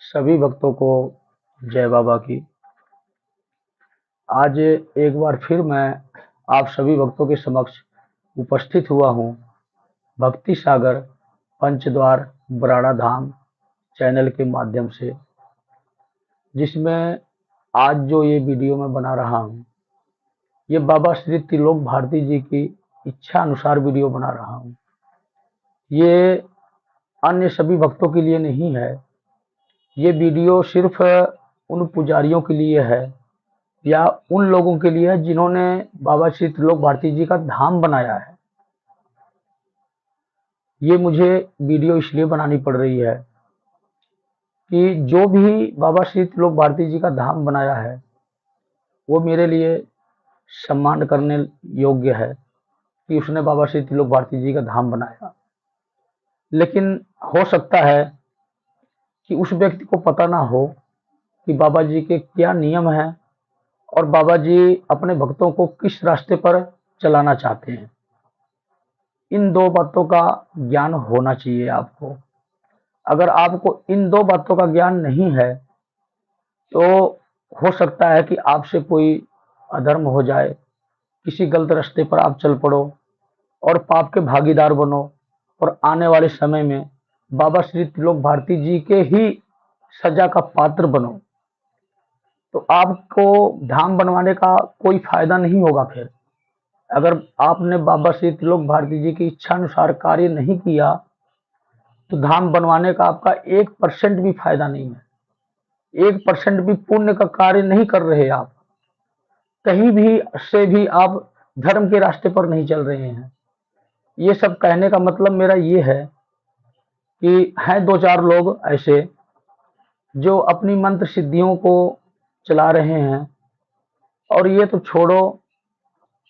सभी भक्तों को जय बाबा की। आज एक बार फिर मैं आप सभी भक्तों के समक्ष उपस्थित हुआ हूँ भक्ति सागर पंचद्वार बराड़ा धाम चैनल के माध्यम से, जिसमें आज जो ये वीडियो मैं बना रहा हूँ ये बाबा श्री त्रिलोक भारती जी की इच्छा अनुसार वीडियो बना रहा हूँ। ये अन्य सभी भक्तों के लिए नहीं है, ये वीडियो सिर्फ उन पुजारियों के लिए है या उन लोगों के लिए है जिन्होंने बाबा श्री त्रिलोक भारती जी का धाम बनाया है। ये मुझे वीडियो इसलिए बनानी पड़ रही है कि जो भी बाबा श्री त्रिलोक भारती जी का धाम बनाया है वो मेरे लिए सम्मान करने योग्य है कि उसने बाबा श्री त्रिलोक भारती जी का धाम बनाया। लेकिन हो सकता है कि उस व्यक्ति को पता ना हो कि बाबा जी के क्या नियम हैं और बाबा जी अपने भक्तों को किस रास्ते पर चलाना चाहते हैं। इन दो बातों का ज्ञान होना चाहिए आपको। अगर आपको इन दो बातों का ज्ञान नहीं है तो हो सकता है कि आपसे कोई अधर्म हो जाए, किसी गलत रास्ते पर आप चल पड़ो और पाप के भागीदार बनो और आने वाले समय में बाबा श्री त्रिलोक भारती जी के ही सजा का पात्र बनो, तो आपको धाम बनवाने का कोई फायदा नहीं होगा। फिर अगर आपने बाबा श्री त्रिलोक भारती जी की इच्छा अनुसार कार्य नहीं किया तो धाम बनवाने का आपका 1% भी फायदा नहीं है। 1% भी पुण्य का कार्य नहीं कर रहे आप, कहीं भी से भी आप धर्म के रास्ते पर नहीं चल रहे हैं। ये सब कहने का मतलब मेरा ये है कि हैं दो चार लोग ऐसे जो अपनी मंत्र सिद्धियों को चला रहे हैं, और ये तो छोड़ो,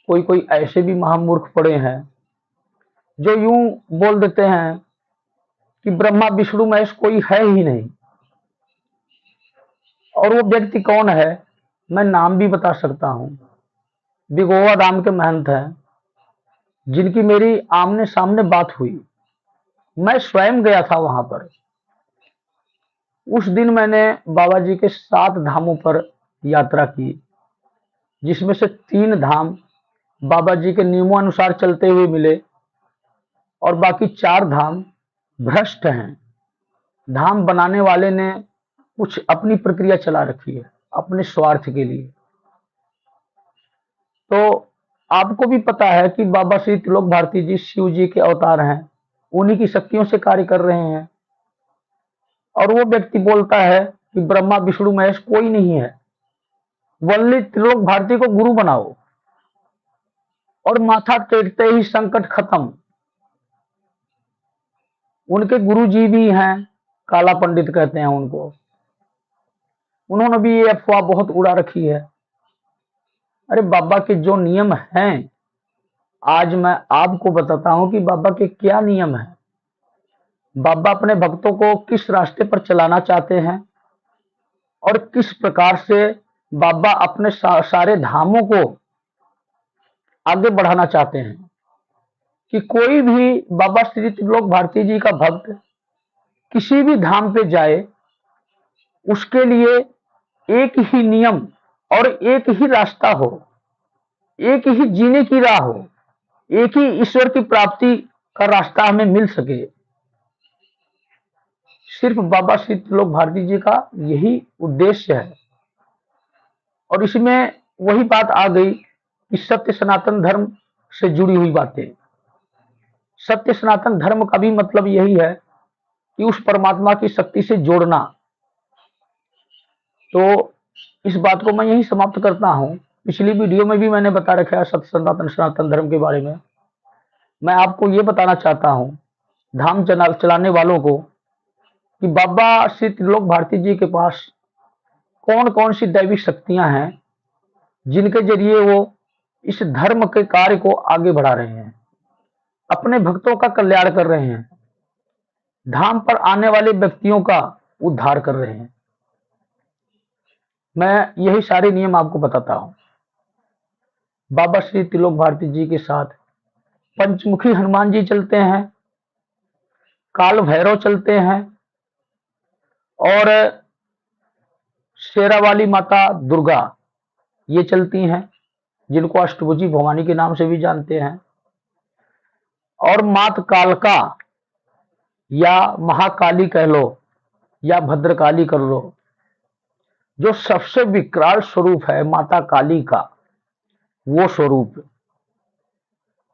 कोई कोई ऐसे भी महामूर्ख पड़े हैं जो यूं बोल देते हैं कि ब्रह्मा विष्णु महेश कोई है ही नहीं। और वो व्यक्ति कौन है, मैं नाम भी बता सकता हूं। बिगोवा धाम के महंत हैं जिनकी मेरी आमने सामने बात हुई। मैं स्वयं गया था वहां पर। उस दिन मैंने बाबा जी के 7 धामों पर यात्रा की, जिसमें से 3 धाम बाबा जी के नियमों अनुसार चलते हुए मिले और बाकी 4 धाम भ्रष्ट हैं। धाम बनाने वाले ने कुछ अपनी प्रक्रिया चला रखी है अपने स्वार्थ के लिए। तो आपको भी पता है कि बाबा श्री त्रिलोक भारती जी शिव जी के अवतार हैं, उन्हीं की शक्तियों से कार्य कर रहे हैं। और वो व्यक्ति बोलता है कि ब्रह्मा विष्णु महेश कोई नहीं है, वल्ली त्रिलोक भारती को गुरु बनाओ, और माथा टेकते ही संकट खत्म। उनके गुरु जी भी हैं, काला पंडित कहते हैं उनको, उन्होंने भी ये अफवाह बहुत उड़ा रखी है। अरे बाबा के जो नियम हैं, आज मैं आपको बताता हूं कि बाबा के क्या नियम हैं। बाबा अपने भक्तों को किस रास्ते पर चलाना चाहते हैं और किस प्रकार से बाबा अपने सारे धामों को आगे बढ़ाना चाहते हैं। कि कोई भी बाबा श्री त्रिलोक भारती जी का भक्त किसी भी धाम पे जाए, उसके लिए एक ही नियम और एक ही रास्ता हो, एक ही जीने की राह हो, एक ही ईश्वर की प्राप्ति का रास्ता हमें मिल सके। सिर्फ बाबा श्री त्रिलोक भारती जी का यही उद्देश्य है। और इसमें वही बात आ गई कि सत्य सनातन धर्म से जुड़ी हुई बातें। सत्य सनातन धर्म का भी मतलब यही है कि उस परमात्मा की शक्ति से जोड़ना। तो इस बात को मैं यही समाप्त करता हूं। पिछली वीडियो में भी मैंने बता रखा है सत्य सनातन धर्म के बारे में। मैं आपको ये बताना चाहता हूं धाम चलाने वालों को कि बाबा श्री त्रिलोक भारती जी के पास कौन कौन सी दैविक शक्तियां हैं जिनके जरिए वो इस धर्म के कार्य को आगे बढ़ा रहे हैं, अपने भक्तों का कल्याण कर रहे हैं, धाम पर आने वाले व्यक्तियों का उद्धार कर रहे हैं। मैं यही सारे नियम आपको बताता हूं। बाबा श्री त्रिलोक भारती जी के साथ पंचमुखी हनुमान जी चलते हैं, काल भैरव चलते हैं, और शेरावाली माता दुर्गा ये चलती हैं, जिनको अष्टभुजी भवानी के नाम से भी जानते हैं, और मात कालका या महाकाली कह लो या भद्रकाली कर लो। जो सबसे विकराल स्वरूप है माता काली का, वो स्वरूप,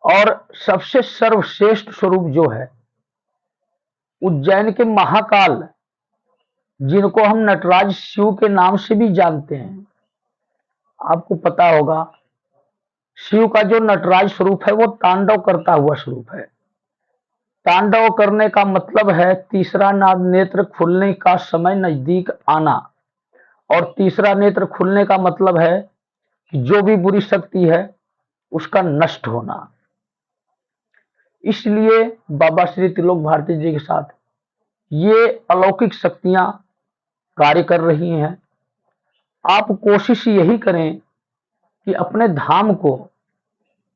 और सबसे सर्वश्रेष्ठ स्वरूप जो है उज्जैन के महाकाल, जिनको हम नटराज शिव के नाम से भी जानते हैं। आपको पता होगा शिव का जो नटराज स्वरूप है वो तांडव करता हुआ स्वरूप है। तांडव करने का मतलब है तीसरा नेत्र खुलने का समय नजदीक आना, और तीसरा नेत्र खुलने का मतलब है कि जो भी बुरी शक्ति है उसका नष्ट होना। इसलिए बाबा श्री त्रिलोक भारती जी के साथ ये अलौकिक शक्तियां कार्य कर रही हैं। आप कोशिश यही करें कि अपने धाम को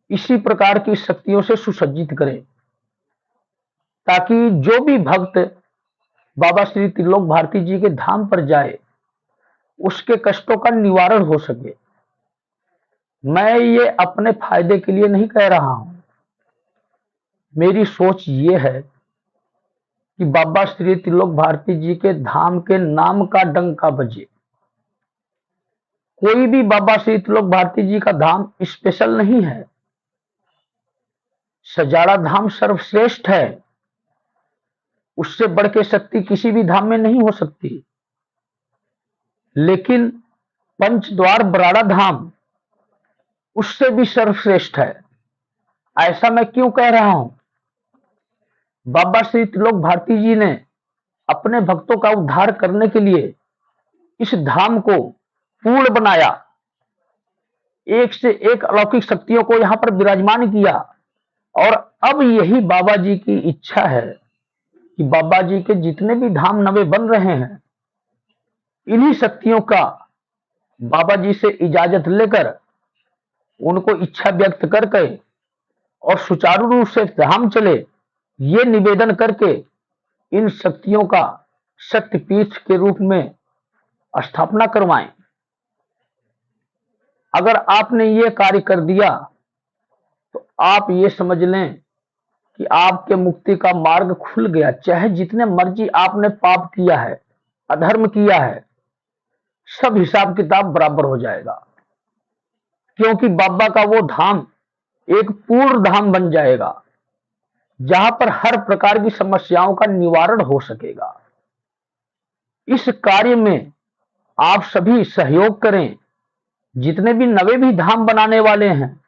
इसी प्रकार की शक्तियों से सुसज्जित करें, ताकि जो भी भक्त बाबा श्री त्रिलोक भारती जी के धाम पर जाए उसके कष्टों का निवारण हो सके। मैं ये अपने फायदे के लिए नहीं कह रहा हूं, मेरी सोच ये है कि बाबा श्री त्रिलोक भारती जी के धाम के नाम का डंका बजे। कोई भी बाबा श्री त्रिलोक भारती जी का धाम स्पेशल नहीं है, सजाड़ा धाम सर्वश्रेष्ठ है, उससे बढ़ के शक्ति किसी भी धाम में नहीं हो सकती। लेकिन पंचद्वार बराड़ा धाम उससे भी सर्वश्रेष्ठ है। ऐसा मैं क्यों कह रहा हूं? बाबा श्री त्रिलोक भारती जी ने अपने भक्तों का उद्धार करने के लिए इस धाम को पूर्ण बनाया, एक से एक अलौकिक शक्तियों को यहां पर विराजमान किया। और अब यही बाबा जी की इच्छा है कि बाबा जी के जितने भी धाम नवे बन रहे हैं, इन्हीं शक्तियों का बाबा जी से इजाजत लेकर, उनको इच्छा व्यक्त करके और सुचारू रूप से धाम चले, ये निवेदन करके इन शक्तियों का शक्तिपीठ के रूप में स्थापना करवाएं। अगर आपने ये कार्य कर दिया तो आप ये समझ लें कि आपके मुक्ति का मार्ग खुल गया। चाहे जितने मर्जी आपने पाप किया है, अधर्म किया है, सब हिसाब किताब बराबर हो जाएगा, क्योंकि बाबा का वो धाम एक पूर्ण धाम बन जाएगा, जहां पर हर प्रकार की समस्याओं का निवारण हो सकेगा। इस कार्य में आप सभी सहयोग करें। जितने भी नवे भी धाम बनाने वाले हैं,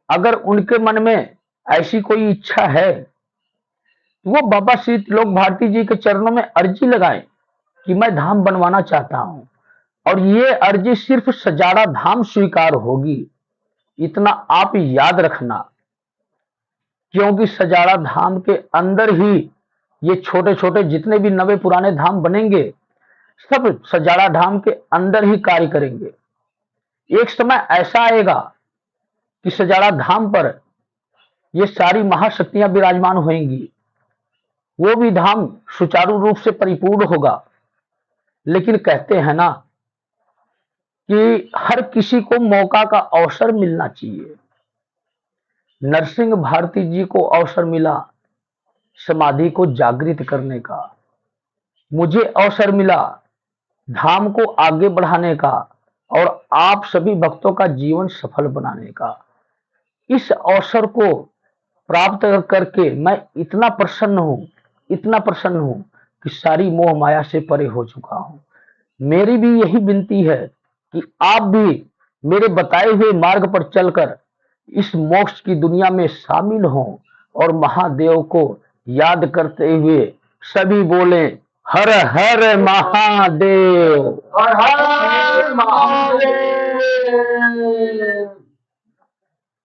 अगर उनके मन में ऐसी कोई इच्छा है तो वो बाबा श्री त्रिलोक भारती जी के चरणों में अर्जी लगाएं कि मैं धाम बनवाना चाहता हूं, और ये अर्जी सिर्फ सजाड़ा धाम स्वीकार होगी, इतना आप याद रखना। क्योंकि सजाड़ा धाम के अंदर ही ये छोटे छोटे जितने भी नवे पुराने धाम बनेंगे, सब सजाड़ा धाम के अंदर ही कार्य करेंगे। एक समय ऐसा आएगा कि सजाड़ा धाम पर ये सारी महाशक्तियां विराजमान होंगी, वो भी धाम सुचारू रूप से परिपूर्ण होगा। लेकिन कहते हैं ना कि हर किसी को मौका का अवसर मिलना चाहिए। नरसिंह भारती जी को अवसर मिला समाधि को जागृत करने का, मुझे अवसर मिला धाम को आगे बढ़ाने का, और आप सभी भक्तों का जीवन सफल बनाने का। इस अवसर को प्राप्त करके मैं इतना प्रसन्न हूं कि सारी मोह माया से परे हो चुका हूं। मेरी भी यही विनती है कि आप भी मेरे बताए हुए मार्ग पर चलकर इस मोक्ष की दुनिया में शामिल हों, और महादेव को याद करते हुए सभी बोले हर हर महादेव, हर हर महादेव।